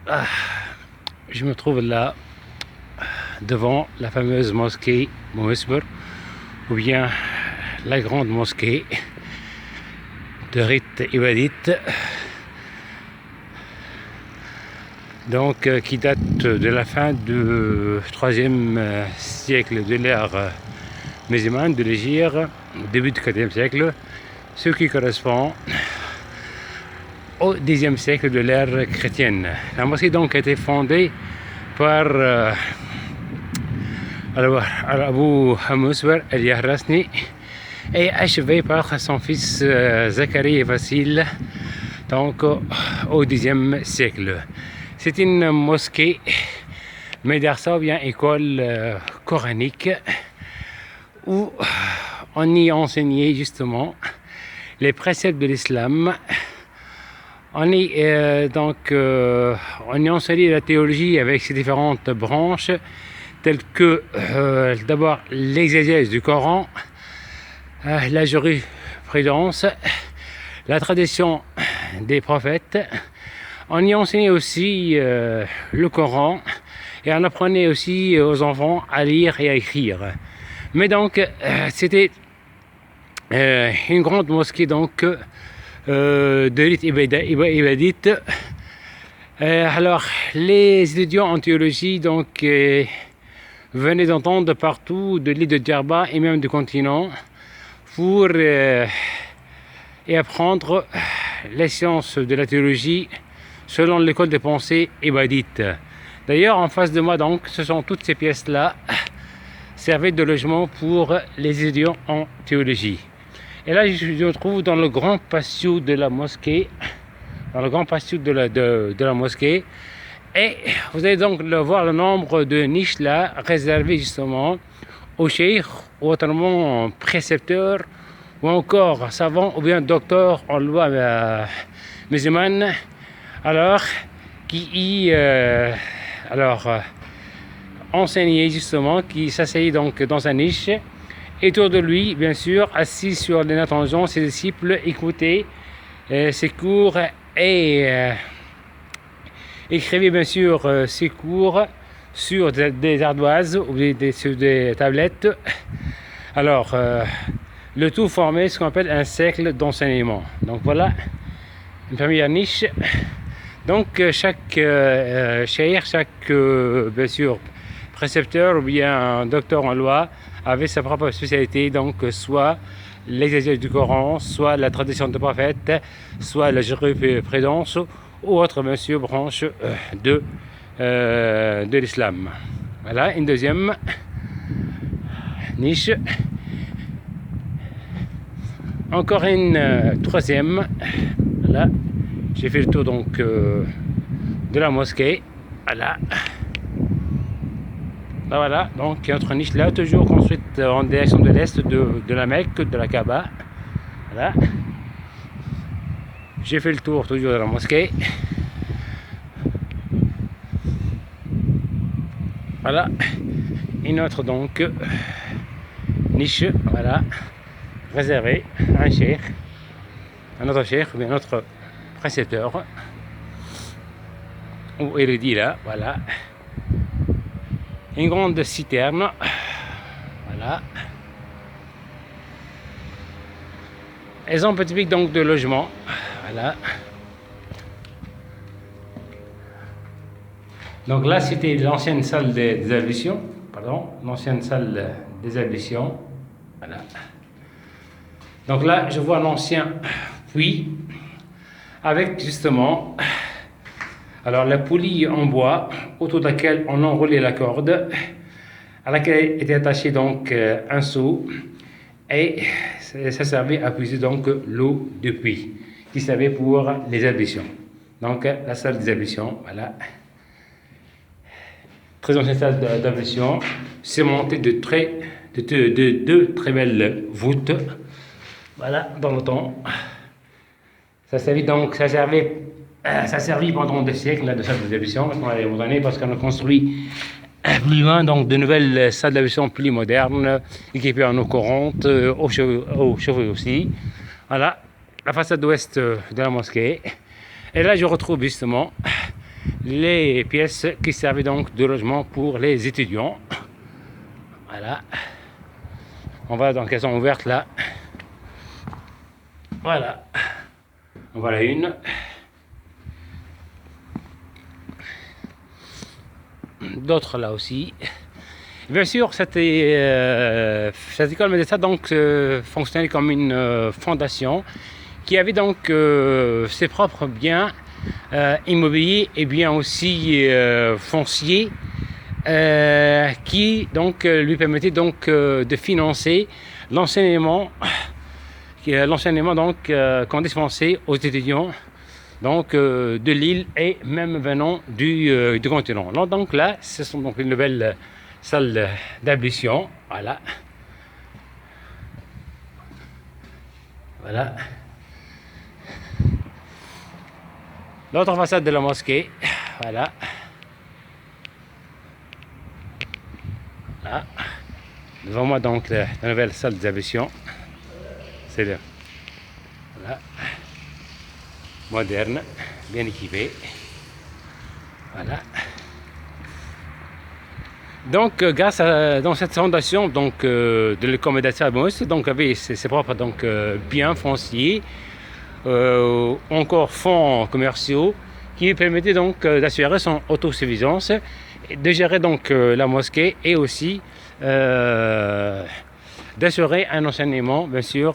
Ah, je me trouve là devant la fameuse mosquée Moesber, ou bien la grande mosquée de rite ibadite, donc qui date de la fin du 3e siècle de l'ère musulmane, de l'Hégire, début du 4e siècle, ce qui correspond au 10e siècle de l'ère chrétienne. La mosquée donc a été fondée par Abu Musber al-Yahrasni et achevée par son fils Zacharie et Vassil, donc au 10e siècle. C'est une mosquée médersa, ou bien école coranique, où on y enseignait justement les préceptes de l'islam. On y enseignait la théologie avec ses différentes branches, telles que d'abord l'exégèse du Coran, la jurisprudence, la tradition des prophètes. On y enseignait aussi le Coran, et on apprenait aussi aux enfants à lire et à écrire. Mais donc c'était une grande mosquée donc de rite ibadite. Alors les étudiants en théologie donc venaient d'entendre partout de l'île de Djerba et même du continent pour y apprendre les sciences de la théologie selon l'école de pensée ibadite. D'ailleurs, en face de moi, donc, ce sont toutes ces pièces-là servaient de logement pour les étudiants en théologie. Et là, je me trouve dans le grand patio de la mosquée, de la mosquée. Et vous allez donc voir le nombre de niches là réservées justement aux cheikh, ou autrement précepteurs, ou encore savants, ou bien docteurs en loi musulmane, alors qui enseignait justement, qui s'asseyait donc dans sa niche, et autour de lui, bien sûr, assis sur les natangeons, ses disciples écoutaient ses cours et écrivaient bien sûr ses cours sur des ardoises ou sur des tablettes. Alors, le tout formait ce qu'on appelle un cercle d'enseignement. Donc voilà, une première niche. Donc chaque cheikh, bien sûr précepteur ou bien docteur en loi avait sa propre spécialité, donc soit l'exégèse du Coran, soit la tradition des prophètes, soit la jurisprudence ou autre bien sûr branche de l'islam. Voilà une deuxième niche. Encore une troisième. Voilà, j'ai fait le tour donc de la mosquée. Voilà. Là, voilà, donc il y a notre niche là, toujours construite en direction de l'est de la Mecque, de la Kaaba. Voilà. J'ai fait le tour toujours de la mosquée. Voilà. Une autre donc niche, voilà, réservée à un cheikh, un autre cheikh, ou bien un autre précepteur ou érudit là, voilà. Une grande citerne, voilà. Elles ont petit pic donc de logement, voilà. Donc là c'était l'ancienne salle des ablutions, l'ancienne salle des ablutions, voilà. Donc là je vois l'ancien puits avec justement alors la poulie en bois autour de laquelle on enroulait la corde, à laquelle était attaché donc un seau, et ça servait à puiser donc l'eau du puits qui servait pour les ablutions. Donc la salle des ablutions, voilà. Très ancienne salle d'ablution, surmontée de deux très belles voûtes, voilà, dans le temps. Ça servait pendant des siècles là, de salle d'ablution, parce qu'on a construit plus loin donc de nouvelles salles d'ablution plus modernes, équipées en eau courante, eau chauffée aussi. Voilà, la façade ouest de la mosquée. Et là je retrouve justement les pièces qui servaient donc de logement pour les étudiants. Voilà. On va donc, elles sont ouvertes là. Voilà. Voilà une. D'autres là aussi. Bien sûr, cette école médecine donc fonctionnait comme une fondation qui avait donc ses propres biens immobiliers et bien aussi fonciers qui donc lui permettaient donc de financer l'enseignement donc qu'on dispensait aux étudiants donc de l'île et même venant du continent. Donc là, ce sont donc les nouvelles salles d'ablution. Voilà. Voilà. L'autre façade de la mosquée. Voilà. Là. Devant moi donc la nouvelle salle d'ablution. C'est là. Voilà. Moderne, bien équipée. Voilà. Donc, grâce à dans cette fondation donc, de l'école médecine, donc avait ses propres donc, biens fonciers, encore fonds commerciaux, qui lui permettaient donc d'assurer son autosuffisance, de gérer donc la mosquée et aussi d'assurer un enseignement, bien sûr,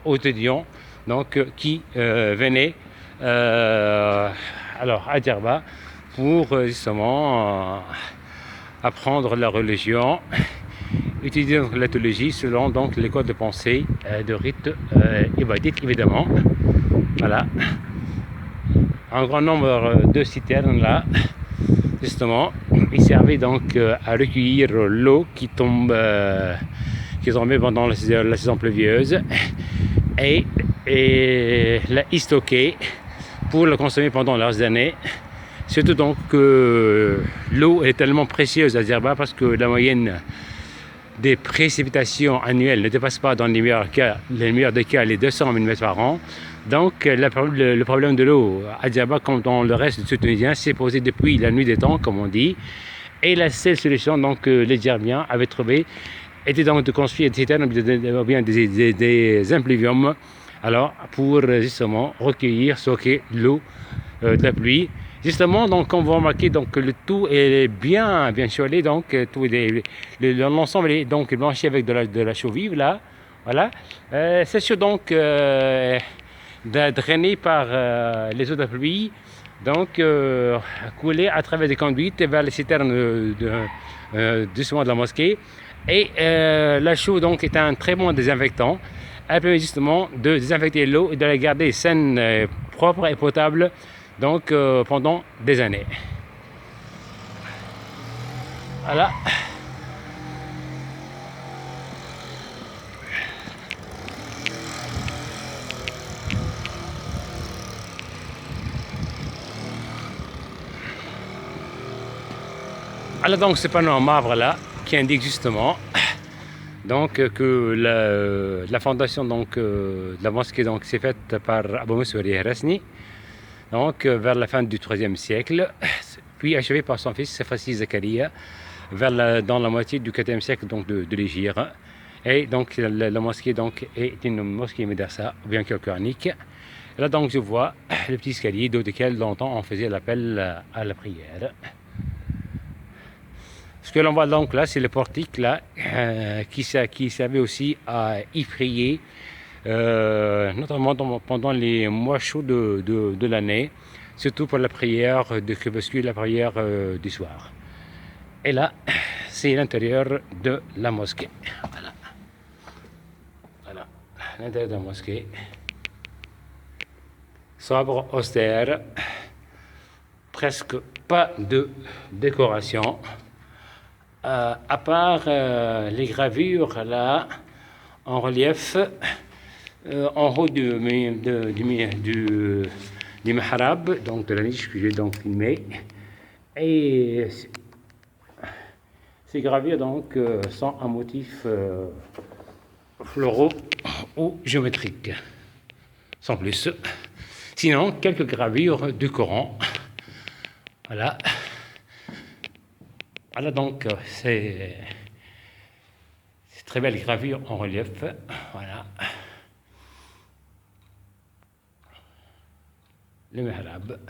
aux étudiants donc, qui venaient alors à Djerba pour justement apprendre la religion, utiliser la théologie selon donc les codes de pensée de rite ibadite évidemment. Voilà, un grand nombre de citernes là, justement, ils servaient donc à recueillir l'eau qui tombait pendant la saison pluvieuse et la stocker pour la consommer pendant leurs années. Surtout donc que l'eau est tellement précieuse à Djerba parce que la moyenne des précipitations annuelles ne dépasse pas dans les meilleurs des cas les 200 mm par an. Donc le problème de l'eau à Djerba, comme dans le reste du sud tunisien, s'est posé depuis la nuit des temps, comme on dit. Et la seule solution donc, que les Djerbiens avaient trouvée était donc de construire des citernes ou bien des impluviums, alors pour justement recueillir, stocker l'eau de la pluie. Justement, donc, on va remarquer donc, que le tout est bien choilé, donc l'ensemble est donc blanchi avec de la chaux vive, là. Voilà. C'est sûr donc drainé par les eaux de la pluie, donc coulé à travers des conduites vers les citernes justement de la mosquée. Et la chaux donc est un très bon désinfectant. Elle permet justement de désinfecter l'eau et de la garder saine, propre et potable. Donc pendant des années. Voilà. Alors donc ce panneau en marbre là qui indique justement donc que la fondation donc de la mosquée donc s'est faite par Abou Moussouri Rasni. Donc vers la fin du IIIe siècle, puis achevé par son fils Fassi Zakaria dans la moitié du IVe siècle donc de l'Hégire. Et donc la mosquée donc est une mosquée médersa, bien que coranique. Là donc je vois le petit escalier duquel longtemps on faisait l'appel à la prière. Ce que l'on voit donc là, c'est le portique là qui servait aussi à y prier. Notamment pendant les mois chauds de l'année, surtout pour la prière de crépuscule, la prière du soir. Et là, c'est l'intérieur de la mosquée. Voilà. Voilà, l'intérieur de la mosquée. Sobre, austère, presque pas de décoration, à part les gravures là, en relief. En haut du mihrab, donc de la niche que j'ai donc filmée. Et ces gravures donc sont un motif floraux ou géométriques, sans plus. Sinon, quelques gravures du Coran. Voilà. Voilà donc c'est très belle gravure en relief. Voilà. Le mihrab.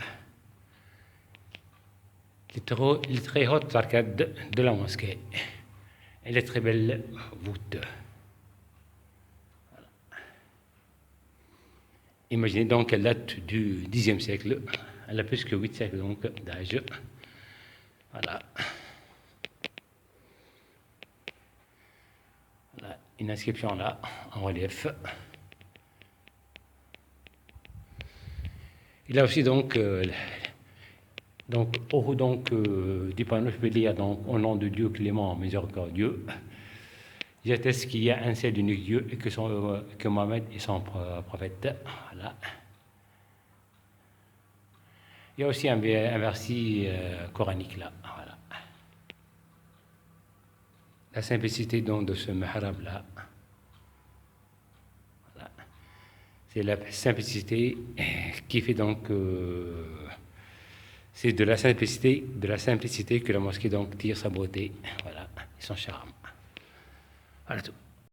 Les très hautes arcades de la mosquée. Et les très belles voûtes. Voilà. Imaginez donc qu'elle date du Xe siècle. Elle a plus que 8 siècles donc d'âge. Voilà. Voilà. Une inscription là, en relief. Il a aussi donc au haut du panneau, je peux lire donc au nom de Dieu clément, miséricordieux. J'atteste qu'il y a un seul unique Dieu et que Mohamed est son prophète. Voilà. Il y a aussi un verset coranique là. Voilà. La simplicité donc de ce mihrab là. Voilà. C'est la simplicité qui fait donc c'est de la simplicité que la mosquée donc tire sa beauté, voilà, et son charme. Voilà tout.